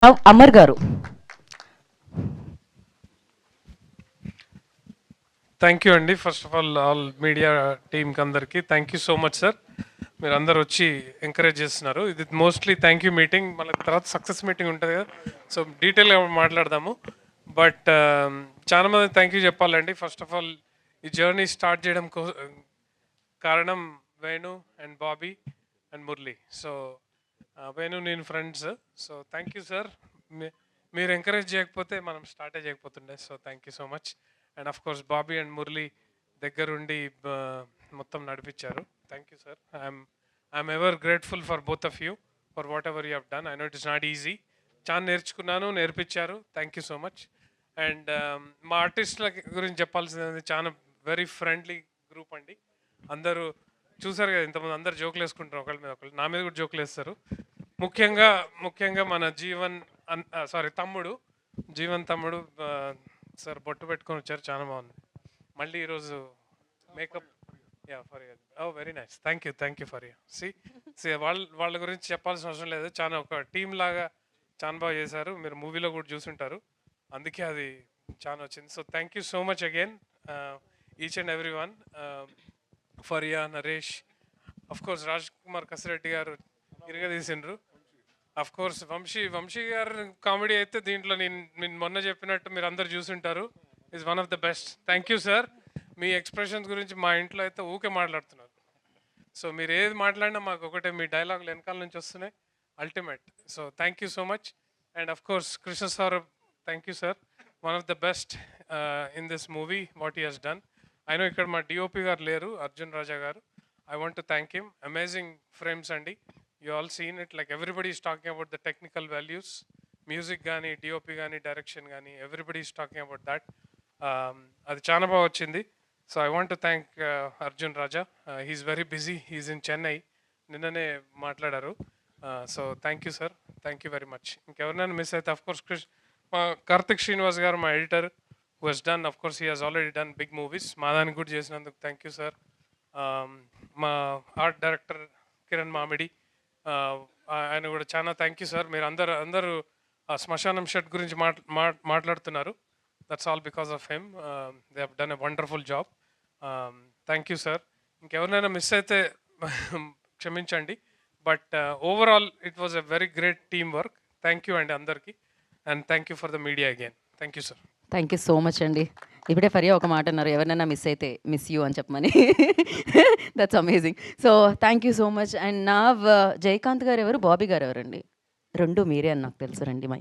అమర్ గారు. Thank you అండి. First of all media టీమ్కి అందరికీ thank you so much sir. మీరు అందరు వచ్చి ఎంకరేజ్ చేస్తున్నారు. ఇది మోస్ట్లీ థ్యాంక్ యూ మీటింగ్, మళ్ళీ తర్వాత సక్సెస్ మీటింగ్ ఉంటుంది కదా, సో డీటెయిల్గా మాట్లాడదాము. బట్ చాలా మంది థ్యాంక్ యూ చెప్పాలండి. ఫస్ట్ ఆఫ్ ఆల్ ఈ జర్నీ స్టార్ట్ చేయడం కారణం Venu and Bobby and Murali. So Venu నేను friends. So thank you sir. మీరు ఎంకరేజ్ చేయకపోతే మనం స్టార్టే చేయకపోతుండే. So thank you so much. And of course Bobby and Murali దగ్గరుండి మొత్తం నడిపించారు. Thank you sir. I'm ever grateful for both of you for whatever you have done. I know it is not easy. చాలా నేర్చుకున్నాను, నేర్పించారు. Thank you so much. And మా ఆర్టిస్టుల గురించి చెప్పాల్సింది, చాలా వెరీ ఫ్రెండ్లీ గ్రూప్ అండి. అందరూ చూసారు కదా, ఇంతమంది అందరు జోకులు వేసుకుంటారు ఒకళ్ళ మీద ఒకళ్ళు. నా మీద కూడా జోకులు వేస్తారు. ముఖ్యంగా మన తమ్ముడు జీవన్ తమ్ముడు సార్ బొట్టు పెట్టుకొని వచ్చారు, చాలా బాగుంది. మళ్ళీ ఈరోజు makeup for you. Very nice. Thank you for you. సి వాళ్ళ గురించి చెప్పాల్సిన అవసరం లేదు. చాలా ఒక టీమ్ లాగా చాలా బాగా చేశారు. మీరు మూవీలో కూడా చూసుంటారు, అందుకే అది చాలా వచ్చింది. So thank you so much again each and every one. Faria, Naresh, of course Raj Kumar Kasireddy గారు ఇరగదీసిండ్రు. అఫ్ కోర్స్ వంశీ గారు కామెడీ అయితే దీంట్లో నేను మొన్న చెప్పినట్టు మీరు అందరు చూసుంటారు, is one of the best. Thank you sir. Me expressions గురించి మా ఇంట్లో అయితే ఊకే మాట్లాడుతున్నారు. సో మీరు ఏది మాట్లాడినా మాకు ఒకటే, మీ డైలాగులు వెనకాల నుంచి వస్తున్నాయి, ultimate. So thank you so much. And of course Krishna sir, thank you sir. One of the best in this movie what he has done. I know ఇక్కడ మా డిఓపి గారు లేరు, అర్జున్ రాజా గారు. I want to thank him. Amazing frames, Andy. You all seen it. Like everybody is talking about the technical values, music gani, DOP gani, direction gani. Everybody is talking about that. Adi chana baga vachindi. So I want to thank Arjun Raja. He's very busy. He's in Chennai. Ninnane matladaru. So thank you, sir. Thank you very much. Inkevarnana miss aithe, of course, Karthik Srinivas garu, my editor, who has done, of course, he has already done big movies. Madani good chesinanduku thank you, sir. మా art director Kiran మామిడి, ఆయన కూడా చాలా thank you sir. మీరు అందరూ శ్మశానం shed గురించి మాట్లాడుతున్నారు. That's all because of him. They have done a wonderful job. Thank you sir. ఇంకెవరినైనా మిస్ అయితే క్షమించండి. But overall it was a very great team work. Thank you అండి అందరికీ. And thank you for the media again. Thank you sir. Thank you so much అండి. ఇప్పుడే ఫరియా ఒక మాట అన్నారు, ఎవరినైనా మిస్ అయితే మిస్ యూ అని చెప్పమని. That's amazing. So thank you so much. And నా జయకాంత్ గారు ఎవరు, బాబీ గారు ఎవరండి? రెండు మీరే అని నాకు తెలుసు రండి.